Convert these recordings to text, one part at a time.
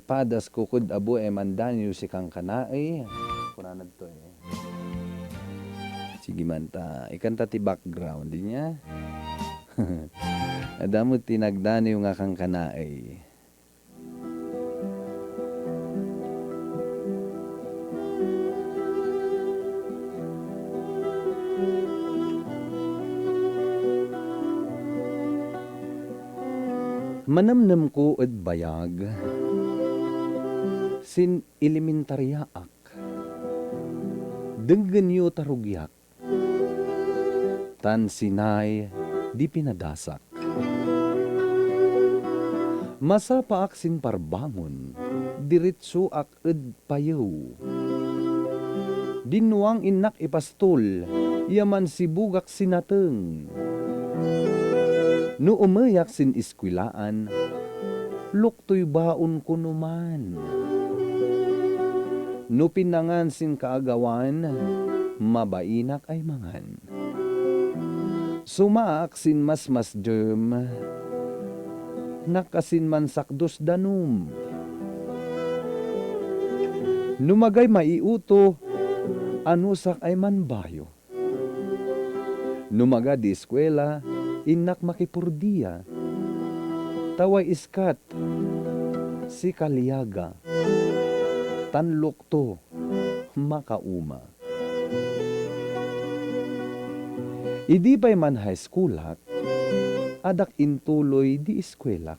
padas kukod abo mandanyo si kang kanaay. Kunanad to Sige man ta, ikanta ti background di niya. Adamo tinagdanyo nga kang kanaay. Manamnam ko at bayag, sin elementarya ak, denggan yu tarugyak, tan sinay di pinadasak. Masapa ak sin parbangon, diritso ak ed payaw. Dinuang inak ipastol, yaman si bugak sinateng. No umayak sin iskwilaan, luktoy baon ko numan. No pinangan sin kaagawan, mabainak ay mangan. Sumaak sin mas derm, nakasin man sakdos danum. Numagay maiuto, anusak ay manbayo. Numaga di eskwela, inak makipurdiya, taway iskat, si kaliyaga, tanlukto, makauma. Idi pa'y man high schoolak, adak intuloy di eskwelak.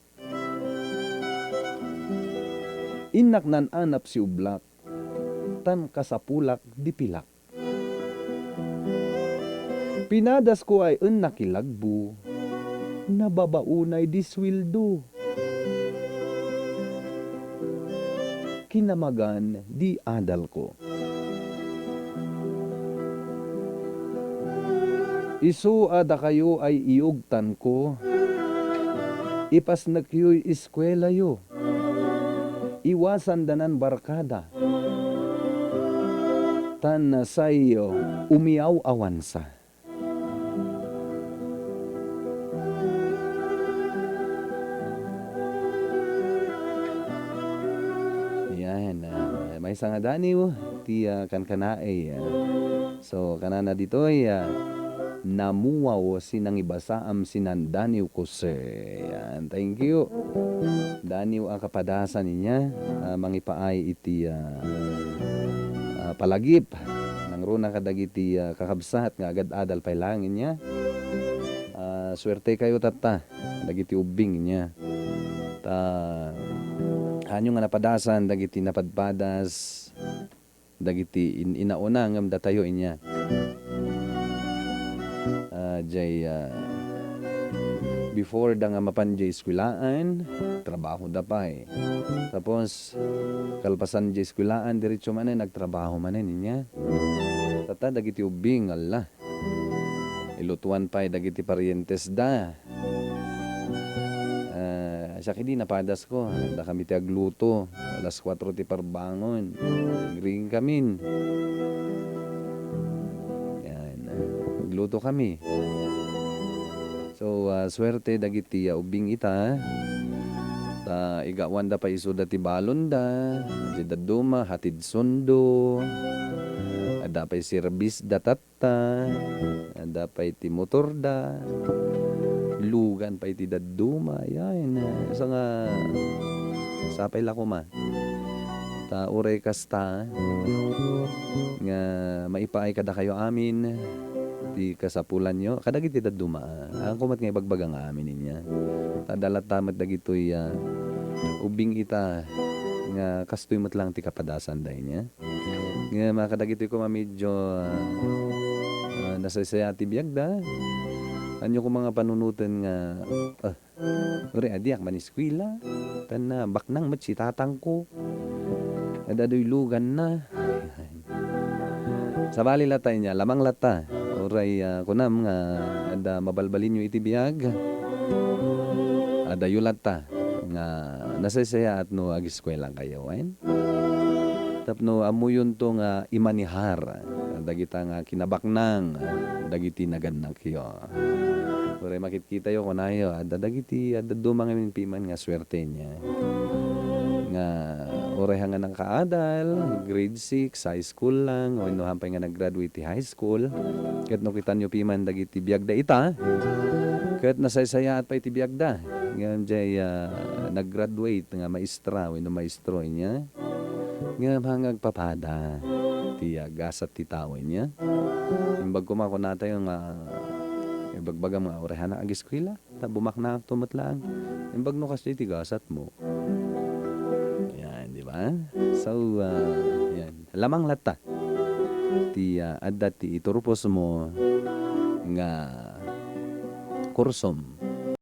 Inak nan anap si ublak, tan kasapulak di pilak. Pinadas ko ay nakilagbu, nababaunay di swildo. Kinamagan di adal ko. Isu ada kayo ay iugtan ko, ipas nakyo'y eskwela yo. Iwasan danan barkada, tan sayo umiyaw awansa. May nga daniw, ti kan kanaay. So, kanana dito'y namuwaw sinang ibasaam sinan daniw ko yan. Thank you. Daniw ang kapadasan niya, mangipaay iti palagip. Nang runa kadagiti kakabsat nga agad adal pay langin niya. Swerte kayo tata, dagiti ubing niya. Hanyo nga napadasan, dagiti napadpadas, dagiti inauna ngam datayo inya. Before da nga mapanjay skwilaan, trabaho da pa Tapos, kalpasan jay skwilaan, diretso man nagtrabaho man niya. Tata, dagiti ubing, Allah. Ilutuan pa dagiti parientes da. Siya kidi napadas ko, da kami ti agluto, alas 4 ti parbangon, green kamin. Yan, agluto kami. So, swerte dagiti ubing ita, igawan da pa iso da ti balon da, di daduma, hatid sundo, da pa service da tatta, da pa iti motor da, lugan pa iti daduma, yan. So nga, sapay lako ma. Uray kasta, nga maipaay kada kayo amin, ti kasapulan nyo, kadag iti daduma. Ang kumat nga ibagbaga nga amin niya. Dalat tamat dagitoy ubing ita, nga kastoy mat lang ti kapadasan day niya. Nga makadagitoy ko medyo nasasaya ti biyag da. Anyo ko mga panunutan nga, uri adiak maniskwila, tan baknang mat si tatang ko, adadoy lugan na. Sa bali lata niya, lamang lata, uray kunam nga, ada mabalbalin nyo iti biyag, adayo lata, nga nasasaya at no agiskwelang kayo, tapno amuyon to nga imanihar, dagita nga kinabaknang, dagiti naganak yo. Uray makikita yo kunayo, ada dagiti, ada dumang piman nga swerte niya. Nga nga oreha nga ng kaadal, grade 6, high school lang, o inuhampay nga nag-graduate ti high school. Ket no kitan nyo piman dagiti biyagda ita, ket nasaysaya at pa iti biyagda. Ngam jay nag-graduate nga maestra, o ino maestro niya. Ngam hangag papada, ti gasat ti tao niya. Imbag kumako na tayo nga ibagbaga mga oreha na ag-eskwela, ta bumakna tumot lang. Imbag no kasi ti gasat mo. Yan, di ba? So, yan. Lamang lata. Ti adda ti iturupos mo nga kursom